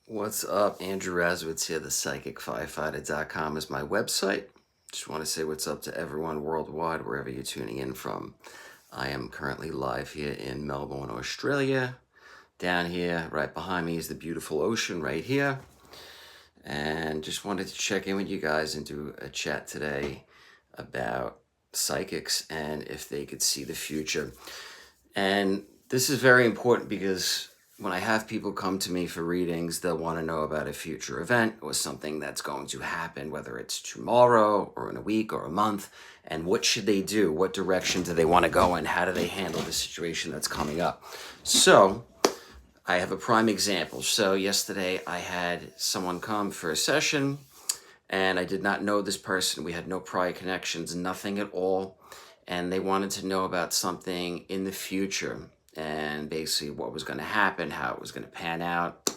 What's up? Andrew Razowitz here. The PsychicFirefighter.com is my website. Just want to say what's up to everyone worldwide, wherever you're tuning in from. I am currently live here in Melbourne, Australia. Down here, right behind me, is the beautiful ocean right here. And just wanted to check in with you guys and do a chat today about psychics and if they could see the future. And this is very important because when I have people come to me for readings, they'll want to know about a future event or something that's going to happen, whether it's tomorrow or in a week or a month. And what should they do? What direction do they want to go in? How do they handle the situation that's coming up? So I have a prime example. So yesterday I had someone come for a session and I did not know this person. We had no prior connections, nothing at all. And they wanted to know about something in the future and basically what was going to happen, how it was going to pan out.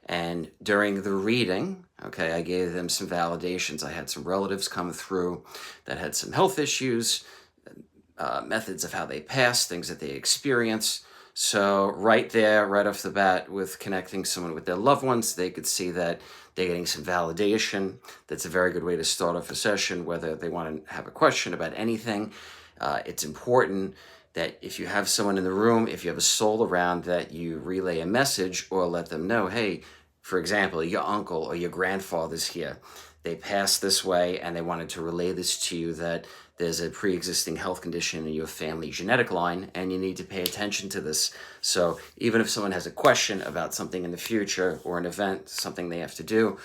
And during the reading, okay, I gave them some validations. I had some relatives come through that had some health issues, methods of how they passed, things that they experienced. So right there, right off the bat, with connecting someone with their loved ones, they could see that they're getting some validation. That's a very good way to start off a session, whether they want to have a question about anything. It's important that if you have someone in the room, if you have a soul around, that you relay a message or let them know, hey, for example, your uncle or your grandfather's here. They passed this way and they wanted to relay this to you, that there's a pre-existing health condition in your family genetic line and you need to pay attention to this. So even if someone has a question about something in the future or an event, something they have to do,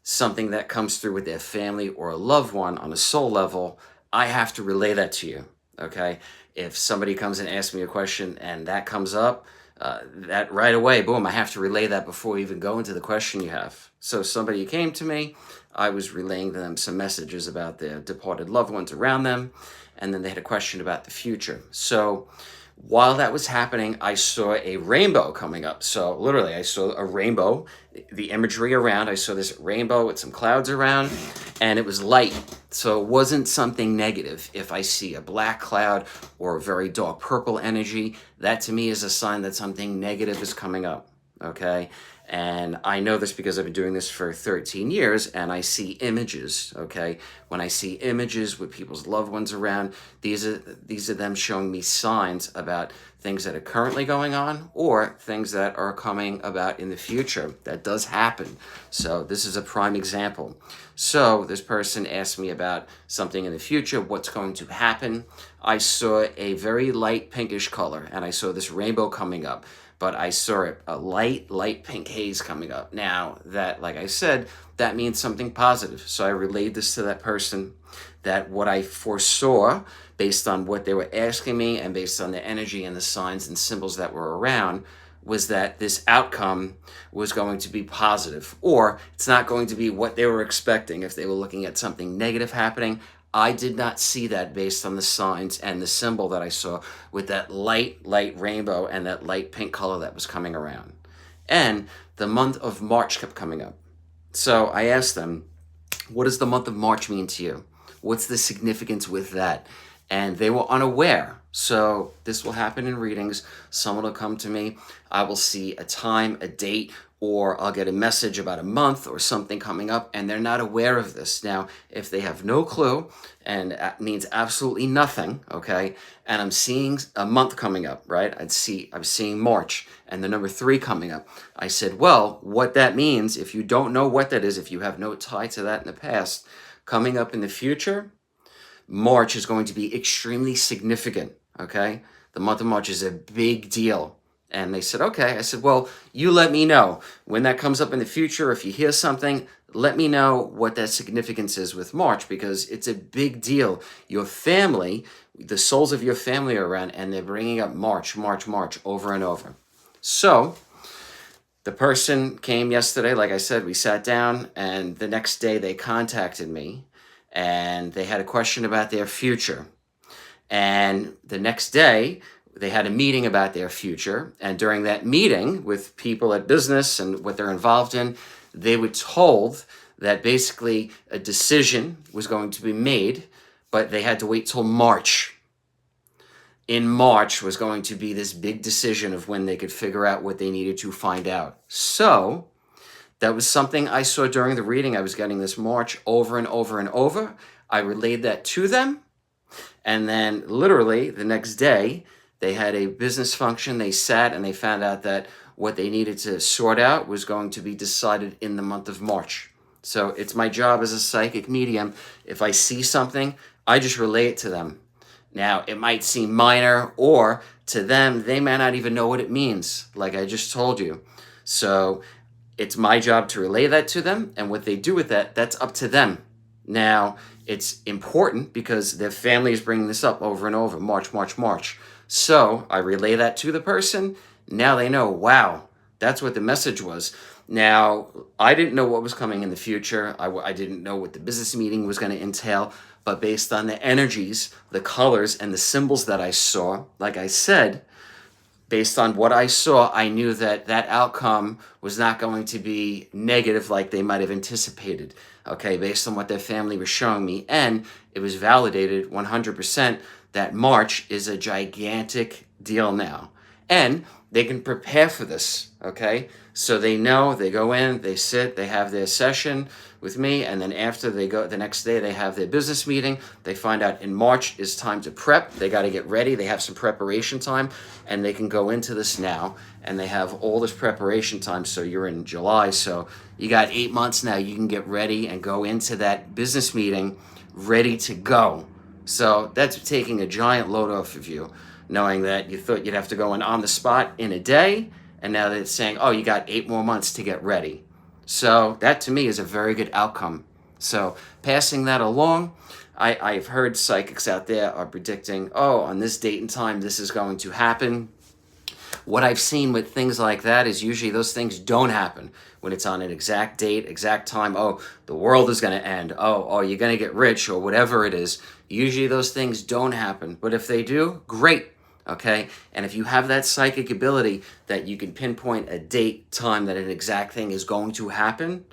something that comes through with their family or a loved one on a soul level, I have to relay that to you, okay? If somebody comes and asks me a question and that comes up, that right away, boom, I have to relay that before we even go into the question you have. So somebody came to me, I was relaying them some messages about their departed loved ones around them, and then they had a question about the future. So while that was happening, I saw a rainbow coming up. So literally, I saw a rainbow, the imagery around, I saw this rainbow with some clouds around, and it was light. So it wasn't something negative. If I see a black cloud or a very dark purple energy, that to me is a sign that something negative is coming up, okay? And I know this because I've been doing this for 13 years and I see images, okay? When I see images with people's loved ones around, these are them showing me signs about things that are currently going on or things that are coming about in the future. That does happen. So this is a prime example. So this person asked me about something in the future, what's going to happen. I saw a very light pinkish color and I saw this rainbow coming up, but I saw a light pink haze coming up. Now that, like I said, that means something positive. So I relayed this to that person, that what I foresaw based on what they were asking me and based on the energy and the signs and symbols that were around was that this outcome was going to be positive, or it's not going to be what they were expecting. If they were looking at something negative happening, I did not see that based on the signs and the symbol that I saw with that light rainbow and that light pink color that was coming around. And the month of March kept coming up. So I asked them, what does the month of March mean to you? What's the significance with that? And they were unaware. So this will happen in readings. Someone will come to me. I will see a time, a date, or I'll get a message about a month or something coming up, and they're not aware of this. Now, if they have no clue, and that means absolutely nothing, okay, and I'm seeing a month coming up, right? I'm seeing March and the number 3 coming up. I said, well, what that means, if you don't know what that is, if you have no tie to that in the past, coming up in the future, March is going to be extremely significant, okay? The month of March is a big deal. And they said, okay. I said, well, you let me know when that comes up in the future. If you hear something, let me know what that significance is with March, because it's a big deal. Your family, the souls of your family are around, and they're bringing up March over and over. So the person came yesterday, like I said, we sat down, and the next day they contacted me, and they had a question about their future. And the next day, they had a meeting about their future. And during that meeting with people at business and what they're involved in, they were told that basically a decision was going to be made, but they had to wait till March. In March was going to be this big decision of when they could figure out what they needed to find out. So That was something I saw during the reading. I was getting this March over and over and over. I relayed that to them. And then literally the next day, they had a business function. They sat and they found out that what they needed to sort out was going to be decided in the month of March. So it's my job as a psychic medium. If I see something, I just relay it to them. Now, it might seem minor, or to them, they may not even know what it means, like I just told you. So it's my job to relay that to them, and what they do with that, that's up to them. Now, it's important because their family is bringing this up over and over, March, March, March. So I relay that to the person. Now they know, wow, that's what the message was. Now, I didn't know what was coming in the future. I didn't know what the business meeting was going to entail. But based on the energies, the colors, and the symbols that I saw, like I said, based on what I saw, I knew that that outcome was not going to be negative like they might have anticipated, okay, based on what their family was showing me. And it was validated 100% that March is a gigantic deal now. And they can prepare for this, okay? So they know, they go in, they sit, they have their session with me, and then after they go, the next day they have their business meeting. They find out in March is time to prep. They got to get ready. They have some preparation time, and they can go into this now, and they have all this preparation time. So you're in July, so you got 8 months now. You can get ready and go into that business meeting ready to go. So that's taking a giant load off of you, knowing that you thought you'd have to go in on the spot in a day, and now they're saying, oh, you got 8 more months to get ready. So that to me is a very good outcome. So passing that along, I've heard psychics out there are predicting, oh, on this date and time, this is going to happen. What I've seen with things like that is usually those things don't happen when it's on an exact date, exact time. Oh, the world is going to end. Oh, you're going to get rich, or whatever it is. Usually those things don't happen. But if they do, great. Okay, and if you have that psychic ability that you can pinpoint a date, time that an exact thing is going to happen,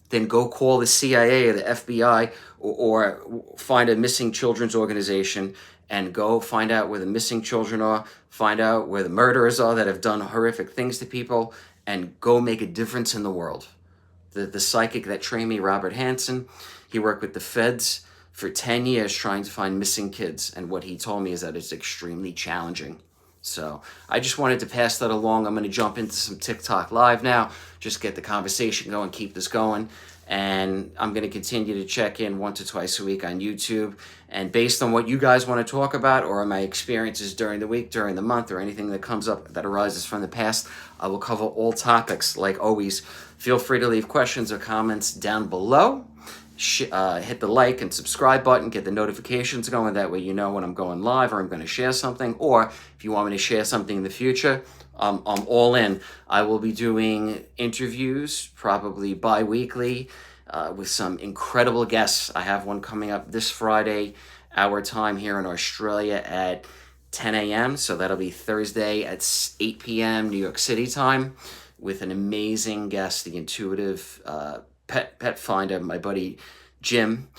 then go call the CIA or the FBI, or find a missing children's organization and go find out where the missing children are, find out where the murderers are that have done horrific things to people, and go make a difference in the world. The psychic that trained me, Robert Hansen, he worked with the feds for 10 years trying to find missing kids. And what he told me is that it's extremely challenging. So I just wanted to pass that along. I'm going to jump into some TikTok live now, just get the conversation going, keep this going. And I'm going to continue to check in 1 to 2 a week on YouTube. And based on what you guys want to talk about, or my experiences during the week, during the month, or anything that comes up that arises from the past, I will cover all topics. Like always, feel free to leave questions or comments down below. Hit the like and subscribe button, get the notifications going. That way you know when I'm going live or I'm going to share something. Or if you want me to share something in the future, I'm all in. I will be doing interviews probably bi-weekly with some incredible guests. I have one coming up this Friday, our time here in Australia at 10 a.m. So that'll be Thursday at 8 p.m. New York City time, with an amazing guest, the intuitive pet finder, my buddy Jim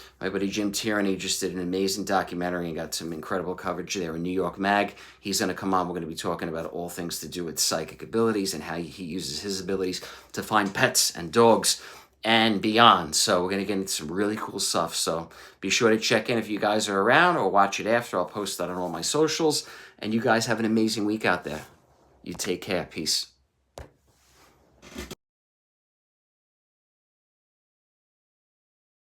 Tierney. Just did an amazing documentary and got some incredible coverage there in New York Mag. He's going to come on. We're going to be talking about all things to do with psychic abilities and how he uses his abilities to find pets and dogs and beyond. So we're going to get into some really cool stuff. So be sure to check in if you guys are around, or watch it after. I'll post that on all my socials. And you guys have an amazing week out there. You take care. Peace.